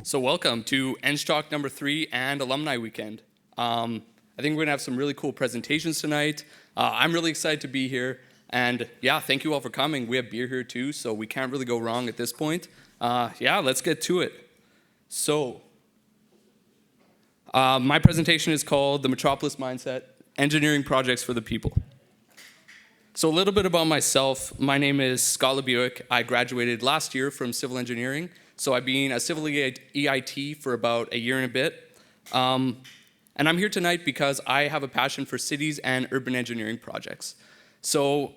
So welcome to EnggTALK number 3 and Alumni Weekend. I think we're going to have some really cool presentations tonight. I'm really excited to be here. And yeah, thank you all for coming. We have beer here too, so we can't really go wrong at this point. Yeah, let's get to it. So, my presentation is called The Metropolis Mindset, Engineering Projects for the People. So a little bit about myself. My name is LaBuick. I graduated last year from civil engineering. So I've been a civil EIT for about a year and a bit. And I'm here tonight because I have a passion for cities and urban engineering projects. So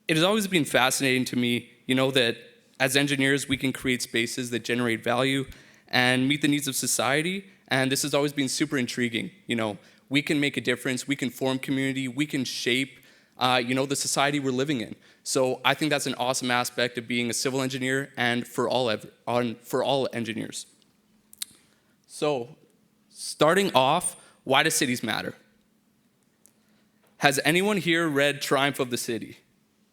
it has always been fascinating to me, that as engineers, we can create spaces that generate value and meet the needs of society. And this has always been super intriguing. We can make a difference, we can form community, we can shape the society we're living in. So I think that's an awesome aspect of being a civil engineer and for all engineers. So starting off, why do cities matter? Has anyone here read Triumph of the City,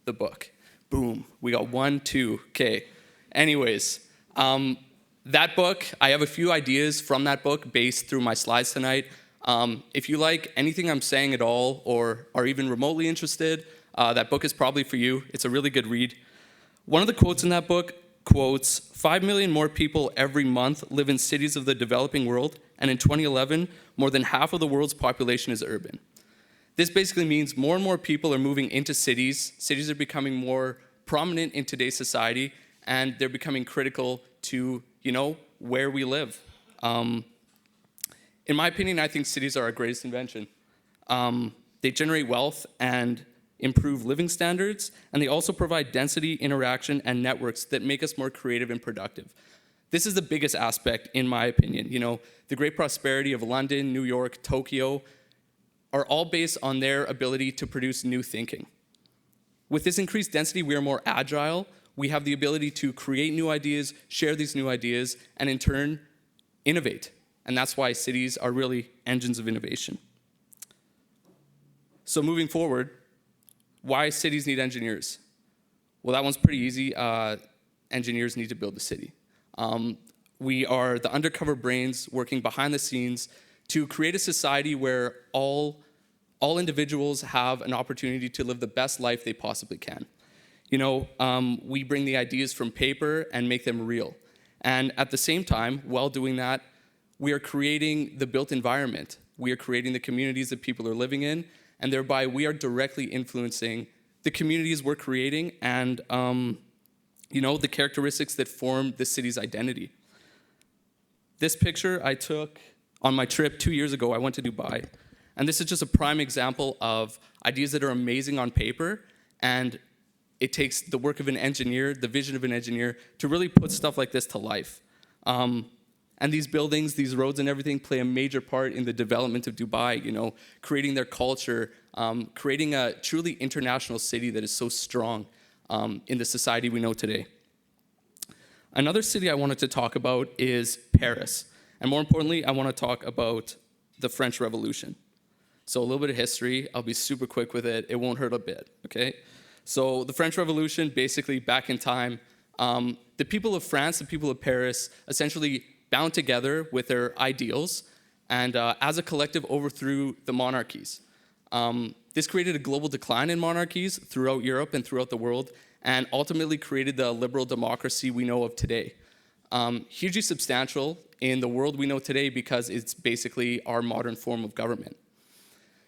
the book? Boom, we got 1, 2, okay. Anyways, that book, I have a few ideas from that book based through my slides tonight. If you like anything I'm saying at all or are even remotely interested, that book is probably for you. It's a really good read. One of the quotes in that book quotes, 5 million more people every month live in cities of the developing world, and in 2011, more than half of the world's population is urban. This basically means more and more people are moving into cities. Cities are becoming more prominent in today's society, and they're becoming critical to, where we live. In my opinion, I think cities are our greatest invention. They generate wealth and improve living standards, and they also provide density, interaction, and networks that make us more creative and productive. This is the biggest aspect, in my opinion. The great prosperity of London, New York, Tokyo are all based on their ability to produce new thinking. With this increased density, we are more agile. We have the ability to create new ideas, share these new ideas, and in turn, innovate. And that's why cities are really engines of innovation. So moving forward, why cities need engineers? Well, that one's pretty easy. Engineers need to build the city. We are the undercover brains working behind the scenes to create a society where all individuals have an opportunity to live the best life they possibly can. We bring the ideas from paper and make them real. And at the same time, while doing that, we are creating the built environment. We are creating the communities that people are living in, and thereby we are directly influencing the communities we're creating and the characteristics that form the city's identity. This picture I took on my trip 2 years ago. I went to Dubai, and this is just a prime example of ideas that are amazing on paper, and it takes the work of an engineer, the vision of an engineer, to really put stuff like this to life. And these buildings, these roads and everything play a major part in the development of Dubai, creating their culture, creating a truly international city that is so strong in the society we know today. Another city I wanted to talk about is Paris. And more importantly, I want to talk about the French Revolution. So a little bit of history. I'll be super quick with it. It won't hurt a bit, okay? So the French Revolution, basically back in time, the people of France, the people of Paris, essentially bound together with their ideals, and as a collective overthrew the monarchies. This created a global decline in monarchies throughout Europe and throughout the world, and ultimately created the liberal democracy we know of today. Hugely substantial in the world we know today because it's basically our modern form of government.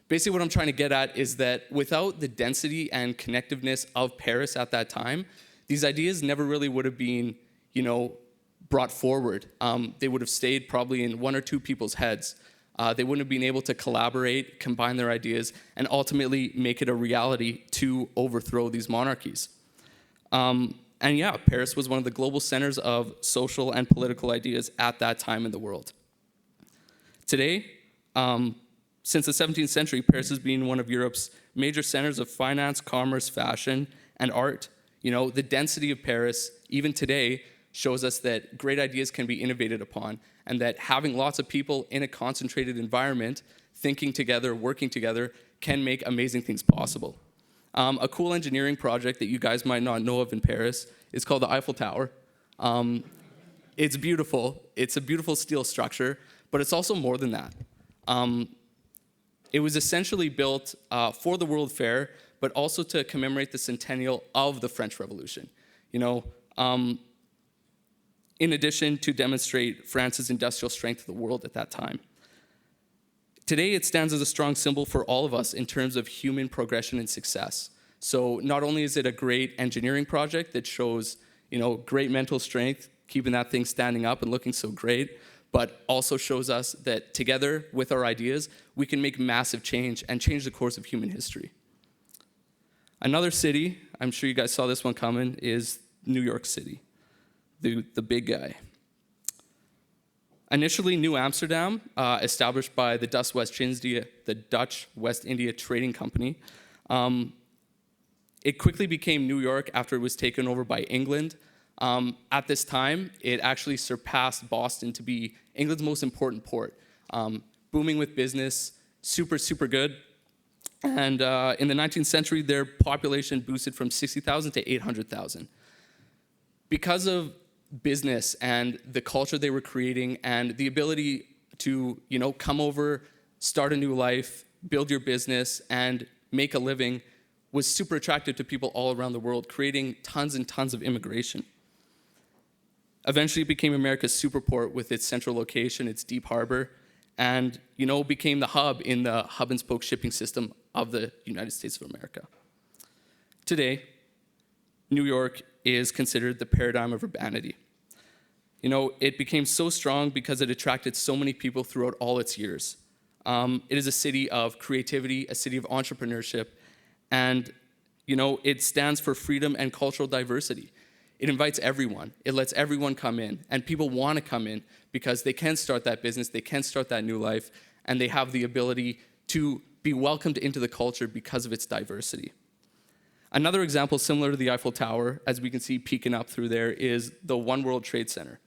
Basically what I'm trying to get at is that without the density and connectiveness of Paris at that time, these ideas never really would have been, brought forward. They would have stayed probably in one or two people's heads. They wouldn't have been able to collaborate, combine their ideas, and ultimately make it a reality to overthrow these monarchies. And yeah, Paris was one of the global centers of social and political ideas at that time in the world. Today, since the 17th century, Paris has been one of Europe's major centers of finance, commerce, fashion, and art. The density of Paris, even today, shows us that great ideas can be innovated upon, and that having lots of people in a concentrated environment, thinking together, working together, can make amazing things possible. A cool engineering project that you guys might not know of in Paris is called the Eiffel Tower. It's beautiful. It's a beautiful steel structure, but it's also more than that. It was essentially built for the World Fair, but also to commemorate the centennial of the French Revolution. In addition to demonstrate France's industrial strength to the world at that time. Today, it stands as a strong symbol for all of us in terms of human progression and success. So not only is it a great engineering project that shows, great mental strength, keeping that thing standing up and looking so great, but also shows us that together with our ideas, we can make massive change and change the course of human history. Another city, I'm sure you guys saw this one coming, is New York City, the big guy. Initially, New Amsterdam, established by the Dutch West India Trading Company, it quickly became New York after it was taken over by England. At this time, it actually surpassed Boston to be England's most important port, booming with business, super, super good. And in the 19th century, their population boosted from 60,000 to 800,000. Because of business and the culture they were creating and the ability to, come over, start a new life, build your business, and make a living was super attractive to people all around the world, creating tons and tons of immigration. Eventually, it became America's superport with its central location, its deep harbor, and, became the hub in the hub and spoke shipping system of the United States of America. Today, New York is considered the paradigm of urbanity. It became so strong because it attracted so many people throughout all its years. It is a city of creativity, a city of entrepreneurship, and, it stands for freedom and cultural diversity. It invites everyone. It lets everyone come in, and people want to come in because they can start that business, they can start that new life, and they have the ability to be welcomed into the culture because of its diversity. Another example similar to the Eiffel Tower, as we can see peeking up through there, is the One World Trade Center.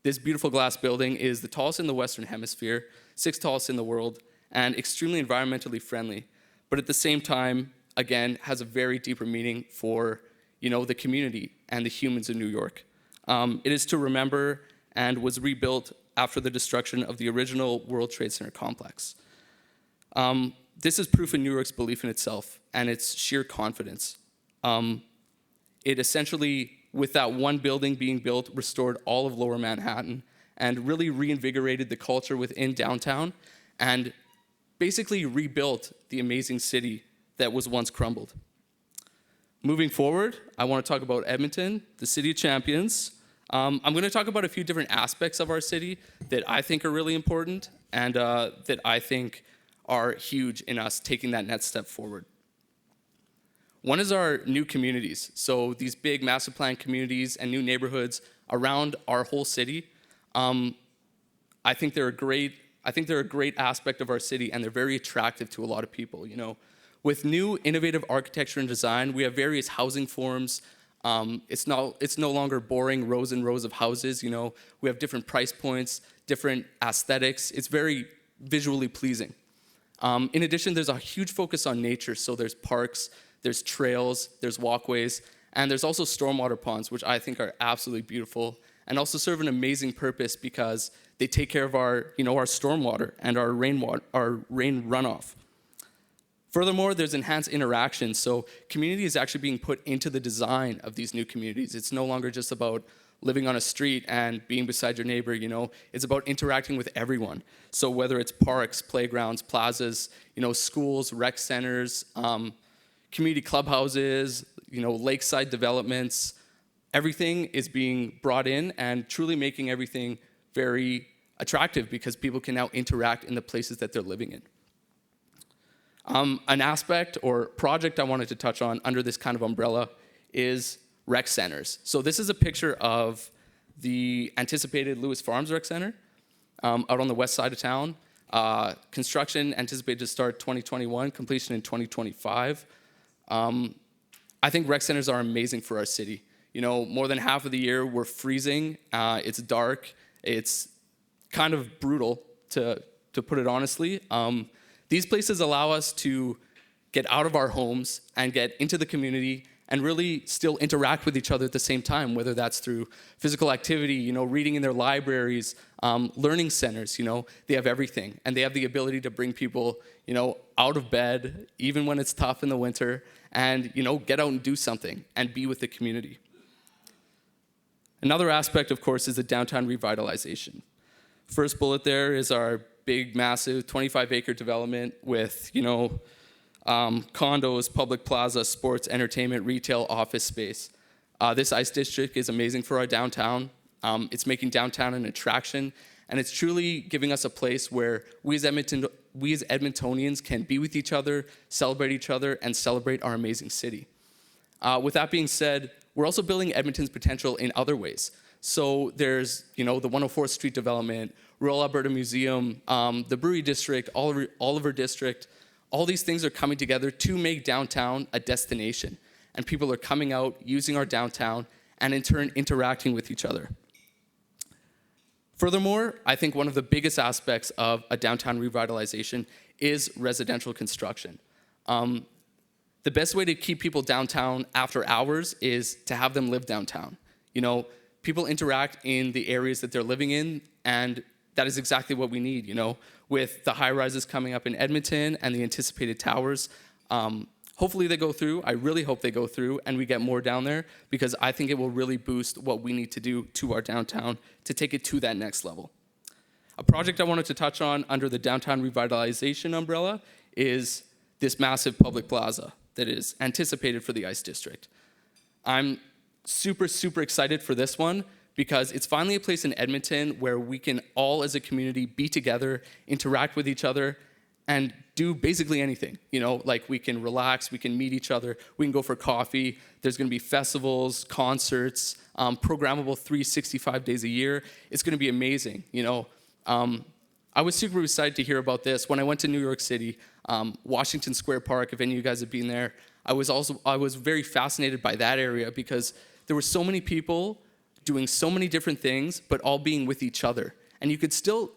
This beautiful glass building is the tallest in the Western Hemisphere, 6th tallest in the world, and extremely environmentally friendly. But at the same time, again, has a very deeper meaning for the community and the humans in New York. It is to remember and was rebuilt after the destruction of the original World Trade Center complex. This is proof in New York's belief in itself and its sheer confidence. It essentially, with that one building being built, restored all of Lower Manhattan and really reinvigorated the culture within downtown and basically rebuilt the amazing city that was once crumbled. Moving forward, I want to talk about Edmonton, the city of champions. I'm going to talk about a few different aspects of our city that I think are really important and that I think are huge in us taking that next step forward. One is our new communities. So these big master plan communities and new neighborhoods around our whole city. I think they're a great aspect of our city, and they're very attractive to a lot of people. With new innovative architecture and design, we have various housing forms. It's no longer boring rows and rows of houses. We have different price points, different aesthetics. It's very visually pleasing. In addition, there's a huge focus on nature. So there's parks, there's trails, there's walkways, and there's also stormwater ponds, which I think are absolutely beautiful and also serve an amazing purpose because they take care of our stormwater and our rain runoff. Furthermore, there's enhanced interaction. So community is actually being put into the design of these new communities. It's no longer just about living on a street and being beside your neighbor, It's about interacting with everyone. So whether it's parks, playgrounds, plazas, schools, rec centers, community clubhouses, lakeside developments, everything is being brought in and truly making everything very attractive because people can now interact in the places that they're living in. An aspect or project I wanted to touch on under this kind of umbrella is rec centers. So this is a picture of the anticipated Lewis Farms Rec Center out on the west side of town. Construction anticipated to start 2021, completion in 2025. I think rec centers are amazing for our city. More than half of the year we're freezing. It's dark. It's kind of brutal, to put it honestly. These places allow us to get out of our homes and get into the community and really still interact with each other at the same time, whether that's through physical activity, reading in their libraries, learning centers, they have everything. And they have the ability to bring people, out of bed, even when it's tough in the winter, and, get out and do something and be with the community. Another aspect, of course, is the downtown revitalization. First bullet there is our big, massive 25-acre development with, condos, public plaza, sports, entertainment, retail, office space. This ICE district is amazing for our downtown. It's making downtown an attraction, and it's truly giving us a place where we as Edmontonians can be with each other, and celebrate our amazing city. With that being said, we're also building Edmonton's potential in other ways. So there's, the 104th Street development, Royal Alberta Museum, the Brewery District, Oliver District. All these things are coming together to make downtown a destination. And people are coming out, using our downtown, and in turn, interacting with each other. Furthermore, I think one of the biggest aspects of a downtown revitalization is residential construction. The best way to keep people downtown after hours is to have them live downtown. People interact in the areas that they're living in, and that is exactly what we need, with the high-rises coming up in Edmonton and the anticipated towers. Hopefully they go through. I really hope they go through and we get more down there, because I think it will really boost what we need to do to our downtown to take it to that next level. A project I wanted to touch on under the downtown revitalization umbrella is this massive public plaza that is anticipated for the ICE district. I'm super, super excited for this one because it's finally a place in Edmonton where we can all as a community be together, interact with each other, and do basically anything. Like we can relax, we can meet each other, we can go for coffee. There's gonna be festivals, concerts, programmable 365 days a year. It's gonna be amazing, I was super excited to hear about this. When I went to New York City, Washington Square Park, if any of you guys have been there, I was very fascinated by that area because there were so many people doing so many different things, but all being with each other. And you could still,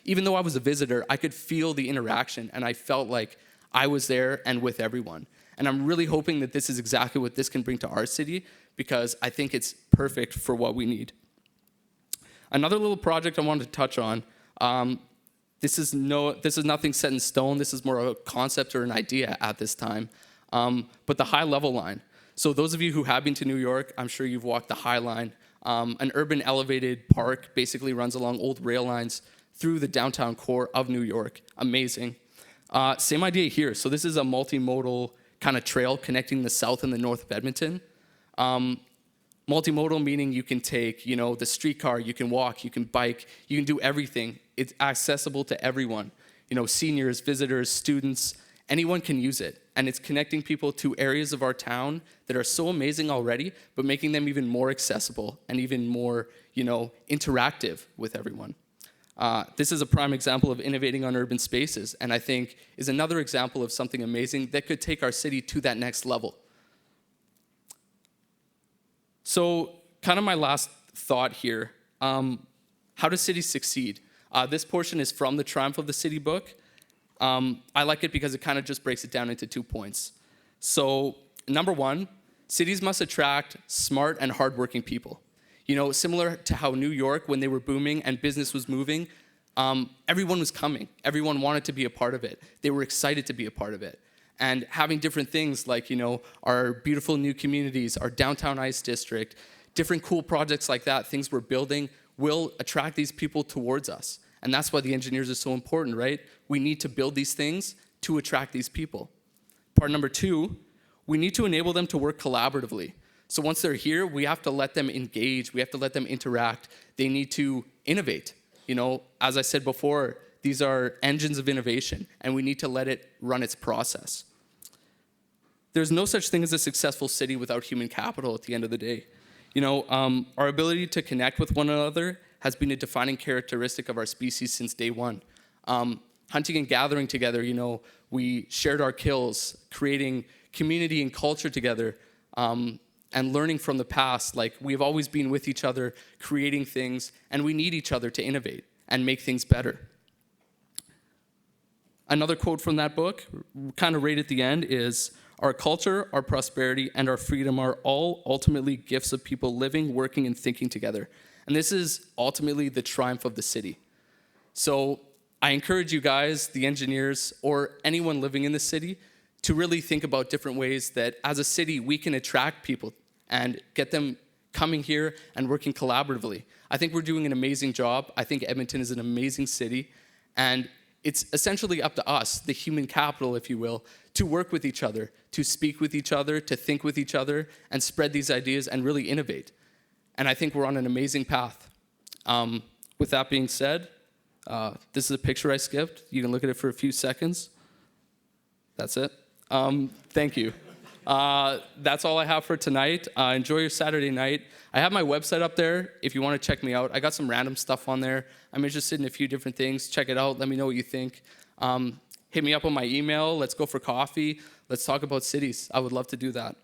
even though I was a visitor, I could feel the interaction, and I felt like I was there and with everyone. And I'm really hoping that this is exactly what this can bring to our city, because I think it's perfect for what we need. Another little project I wanted to touch on, this is nothing set in stone. This is more of a concept or an idea at this time. But the High Level Line. So those of you who have been to New York, I'm sure you've walked the High Line. An urban elevated park basically runs along old rail lines through the downtown core of New York. Amazing. Same idea here. So this is a multimodal kind of trail connecting the south and the north of Edmonton. Multimodal meaning you can take, the streetcar, you can walk, you can bike, you can do everything. It's accessible to everyone. Seniors, visitors, students, anyone can use it. And it's connecting people to areas of our town that are so amazing already, but making them even more accessible and even more, interactive with everyone. This is a prime example of innovating on urban spaces, and I think is another example of something amazing that could take our city to that next level. So, kind of my last thought here, how do cities succeed? This portion is from the Triumph of the City book. I like it because it kind of just breaks it down into 2 points. So, number one, cities must attract smart and hardworking people. Similar to how New York, when they were booming and business was moving, everyone was coming. Everyone wanted to be a part of it. They were excited to be a part of it. And having different things like, our beautiful new communities, our downtown ICE district, different cool projects like that, things we're building, will attract these people towards us. And that's why the engineers are so important, right? We need to build these things to attract these people. Part number two, we need to enable them to work collaboratively. So once they're here, we have to let them engage. We have to let them interact. They need to innovate. As I said before, these are engines of innovation, and we need to let it run its process. There's no such thing as a successful city without human capital at the end of the day. Our ability to connect with one another has been a defining characteristic of our species since day one. Hunting and gathering together, we shared our kills, creating community and culture together, and learning from the past. We've always been with each other, creating things, and we need each other to innovate and make things better. Another quote from that book, kind of right at the end, is, Our culture, our prosperity, and our freedom are all ultimately gifts of people living, working, and thinking together. And this is ultimately the triumph of the city. So I encourage you guys, the engineers, or anyone living in the city, to really think about different ways that as a city, we can attract people and get them coming here and working collaboratively. I think we're doing an amazing job. I think Edmonton is an amazing city. And it's essentially up to us, the human capital, if you will, to work with each other, to speak with each other, to think with each other, and spread these ideas and really innovate. And I think we're on an amazing path. With that being said, this is a picture I skipped. You can look at it for a few seconds. That's it. Thank you. That's all I have for tonight. Enjoy your Saturday night. I have my website up there if you want to check me out. I got some random stuff on there. I'm interested in a few different things. Check it out. Let me know what you think. Hit me up on my email. Let's go for coffee. Let's talk about cities. I would love to do that.